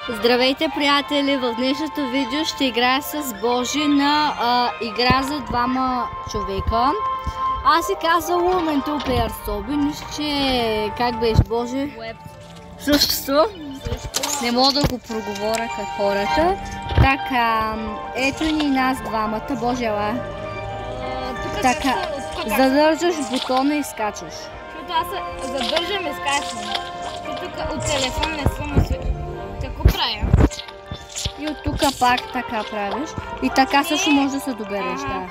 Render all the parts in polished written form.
Здравейте, приятели! В днешното видео ще играя с Божи на игра за двама човека. Аз си казвам Ментуплеер Соби, нищо че как беше Божи? Същото. Не мога да го проговоря като хората. Така, ето ни нас двамата. Боже, ела. Така, задържаш бутона и скачаш. Защото аз се задържам и скачвам. Тук от телефон не съм се... Какво правя? И от тук пак така правиш. И така също може да се добереш. Да.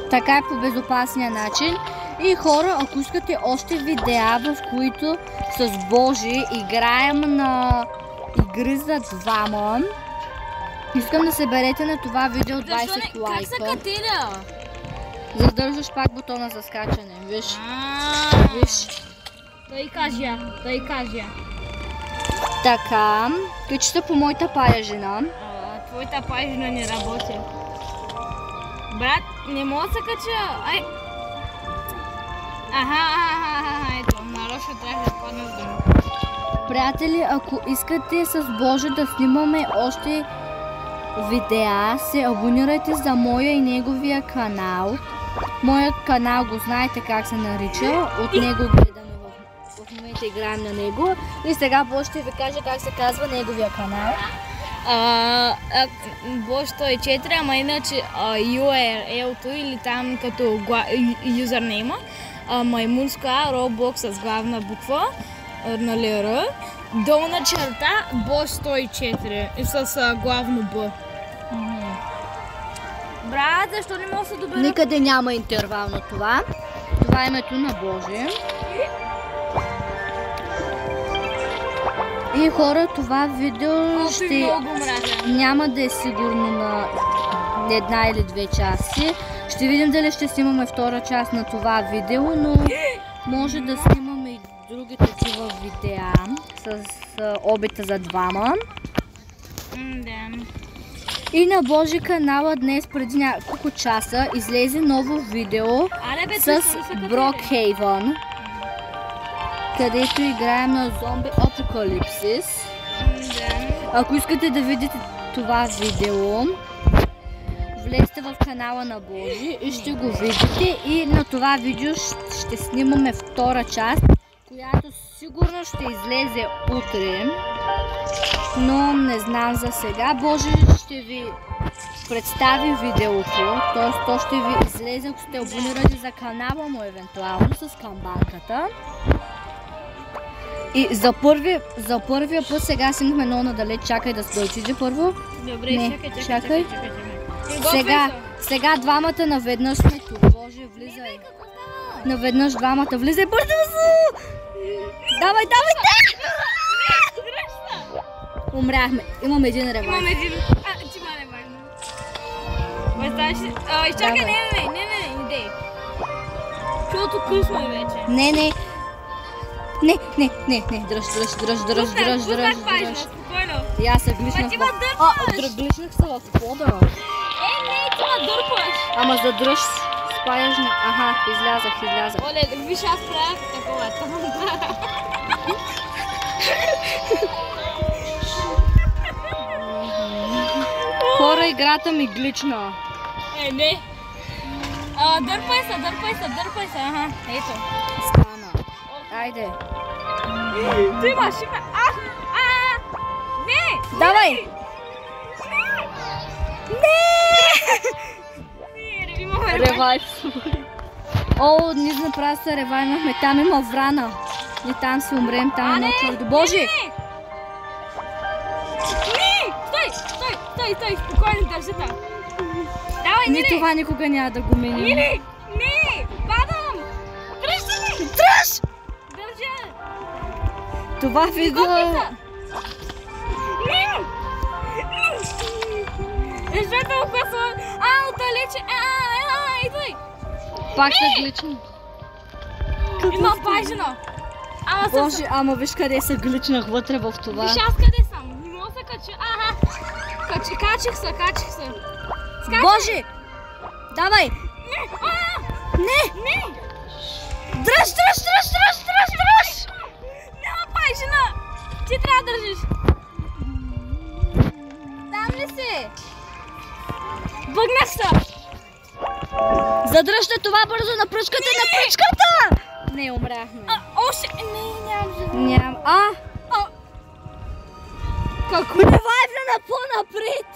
Така е по безопасния начин. И хора, ако искате още видеа, в които с Божи играем на игри за двама, искам да се берете на това видео 20 лайка. Как се кателя? Задържаш пак бутона за скачане. Виж. Виж. Той кажа. Така, качета по моята паяжина. Твоята паяжина не работи. Брат, не мога да се кача. Ай. Ето, нарочно трябва да падна с дъно. Приятели, ако искате с Божи да снимаме още видеа, се абонирайте за моя и неговия канал. Моят канал го знаете как се нарича, от него гледаме в момента играем на него. И сега Божи ще ви каже как се казва неговия канал. Бож 104, ама иначе URL-то или там като юзернейма, маймунска Roblox с главна буква, нали Р, долна черта Бож 104 с главно Б. Брат, защо не мога да се добера? Никъде няма интервал на това. Това е името на Божи. И хора, това видео няма да е сигурно на една или две части. Ще видим дали ще снимаме втора част на това видео, но може да снимаме и други такива видеа с обета за двама. И на Божи канала днес преди няколко часа излезе ново видео с Брокхейвън, където играем на Зомби Апокалипсис. Ако искате да видите това видео, влезте в канала на Божи и ще го видите. И на това видео ще снимаме втора част, която сигурно ще излезе утре, но не знам за сега. Божи ще ви представи видеото, т.е. то ще ви излезе, ако сте абонирали за канала му евентуално с камбанката. И за първия път сега снимахме много надалеч. Чакай да отиде първо. Добре, не, чакай. Сега двамата наведнъж сме тук. Боже, влизай. Наведнъж двамата влизай. Бързо! Давай! Умряхме. Имам един ревайв. Имам един. Ти ма ревайв. Изчакай, не, идей. Защото късно е вече. Не. Дръж. Спокойно. И аз се гличнах гличнах се в пода. Не, ти ма дърпаш. Ама задръж спаяжна. Аха, излязах. Оле, виж, аз правя такова. Хора, играта ми глична. Не. Дърпай се. Аха, ето. Стана. Айде. Ти машина. Не! Давай! Не! Ревайв. О, ние направо се ревайвнахме. Там има врана. И там си умрем, там има твърдо. Боже! Не! Стой! Спокойно, държи там. Давай, Ни това никога няма да го минем. Не! Падам! Дръж! Държа! Това видео... Защо е толкова слън? Отдалече! Идвай! Пак се глична. Има пажина! Боже, ама виж къде се гличнах вътре в това. Виж аз къде съм? Не мога да се кача. Качих се. Скачай! Боже! Давай! Не! Дръж! Няма пажина! Ти трябва да държиш! Въгнах се! Задръжте това бързо на пръчката, на пръчката! Не, умряхме. Още... Не, нямам живот. Ням. Какво ревайвна на по-напред?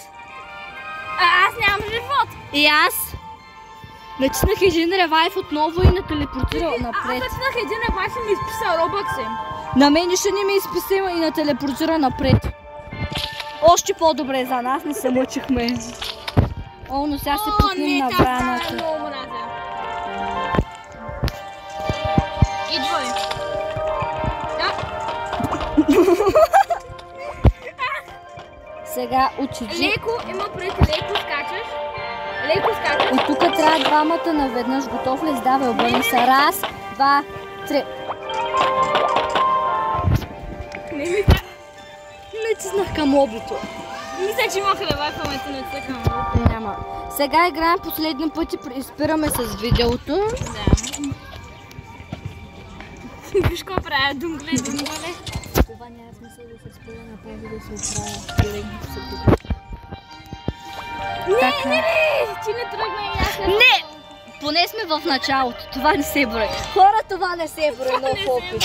Аз нямам живот. И аз натиснах един ревайв отново и на телепортира напред. Аз натиснах един ревайв и ми изписа робъкси. На мен нищо не ми изписа и на телепортира напред. Още по-добре за нас, не се мъчихме. О, но сега се пукнем на враната. Много мразя. Идвай. Сега учиджи. Леко, има пред леко скачаш. Леко скачаш. И тук трябва двамата наведнъж. Готов ли? Давай, обърни се. Раз, два, три. Не чезнах към лобито. Мисля, че имах ревайв, ама не цъкам лобито. Няма. Сега играем последния път и спираме с видеото. Да. Виж какво правя? Думгле. Това няма смисъл да се спира, направи да се оправя. Не, ти не тръгна и аз. Не! Поне сме в началото. Това не се брои. Хора, това не се брои. Нов опит.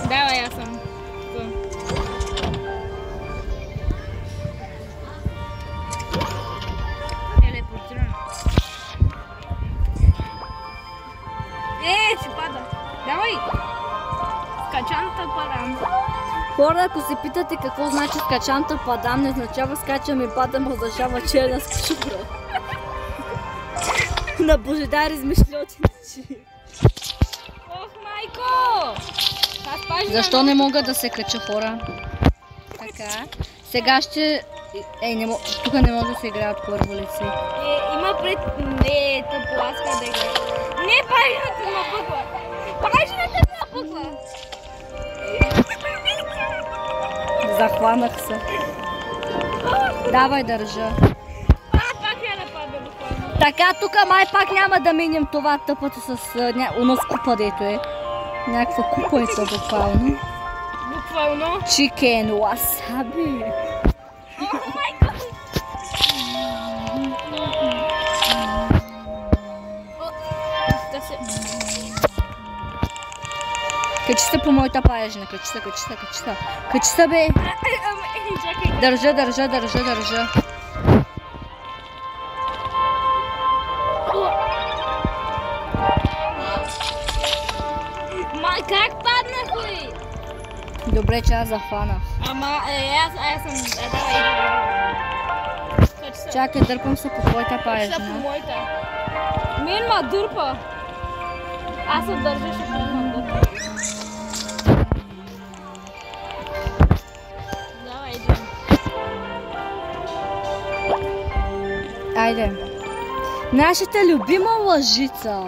Давай, аз съм. Телепортирам. Че пада. Давай. Скачанта падам. Хора, ако се питате какво значи скачанта падам, не означава скачам и падам, означава че е на скачура. На Божидар измишлетници. Ох, майко! Защо не мога да се кача, хора? Така. Сега ще... тук не може да се играе от първо лице. Има пред... Не, тъпо, аз къде играя. Не, пажината ме пъква. Пажината ме пъква. Захванах се. Давай, държа. Пак я да пада буквално. Така, тук май пак няма да минем това тъпато с оно купа, дето е. Някаква купа е то буквално. Буквално? Чикен васаби. О, майко! Качи се по моята паежна, качи се, бе! Държа. Май, как паднах, бе? Добре, че аз захванах. Ама, аз съм... Давай. Чакай, дърпам се по твоята паежна. По моята. Мен ма дърпа. Аз се държа, защото мен ма дърпа. Давай, идем. Айде. Нашата любима лъжица.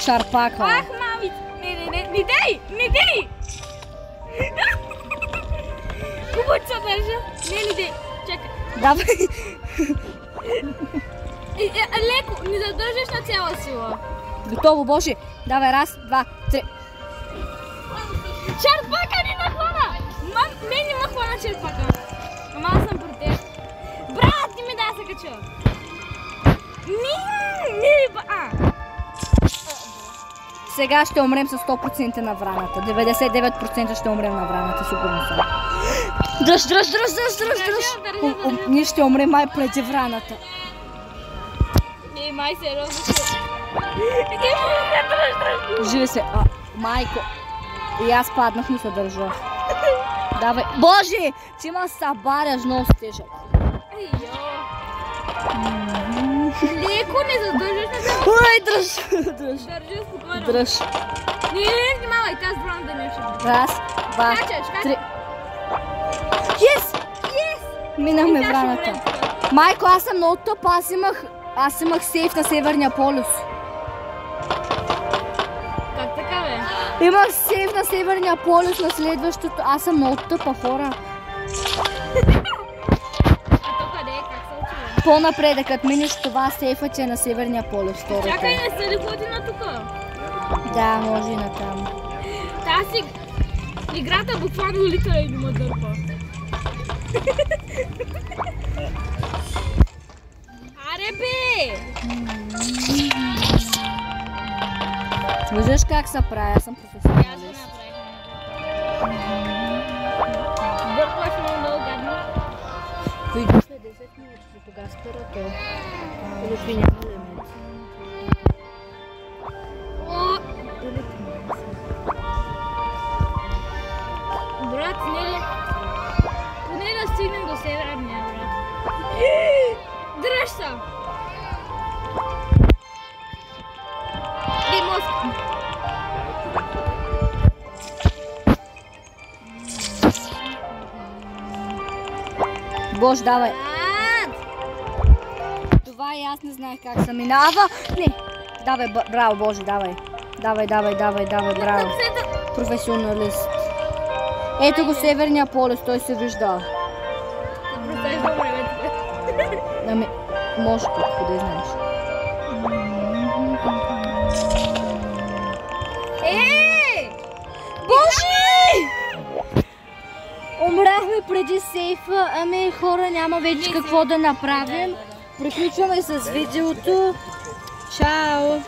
Шарпака. Ах, мами! Не дей! Хубаво се държа. Не дей. Чакай. Давай. Леко, не задържаш на цяла сила. Готово, Боже. Давай, раз, два, три. Шарпака ни нахвана! Мен не ме хвана черпака. Ама аз съм против. Брат, не ми да се кача. Сега ще умрем с 100% на враната. 99% ще умрем на враната, сигурно съм. Дръж! Ние ще умрем май преди враната. Не, май сериозно. Живи се. Майко. И аз паднах, не се държа. Давай. Боже! Ти ма събаряш много стежък. Леко не задържаш на това. Ой, дръж. Държи спокойно. Дръж. Не, внимавай, тази брана да не ще. Раз, два, три. Yes! Минахме враната. Майко, аз съм много тъп. Аз имах сейф на Северния полюс. Как така, бе? Имах сейф на Северния полюс на следващото. Аз съм много тъпа, хора. По-напред, като минеш това, сейфът е на Северния полюс. Чакай, не се ли ходи на тука? Да, може и натам. Тази играта буквално литера и не ме дърпа. Аре бе! Виждаш как се прави, аз съм професионалист. Бъркваш много гадно. Видиш след 10 минути, тогава спира то. Или ви няма лимит. Брат, не. Поне да стигнем до северния, брат. Дръж се! Ей, мозък! Боже, давай. Това и аз не знаех как се минава. Не. Давай, браво, Боже, давай. Давай, браво. Професионалист. Ето го Северния полюс, той се вижда. Ами, може тук, къде знаеш. Боже! Умряхме преди сейфа, ами хора няма вече какво да направим. Приключваме с видеото. Чао!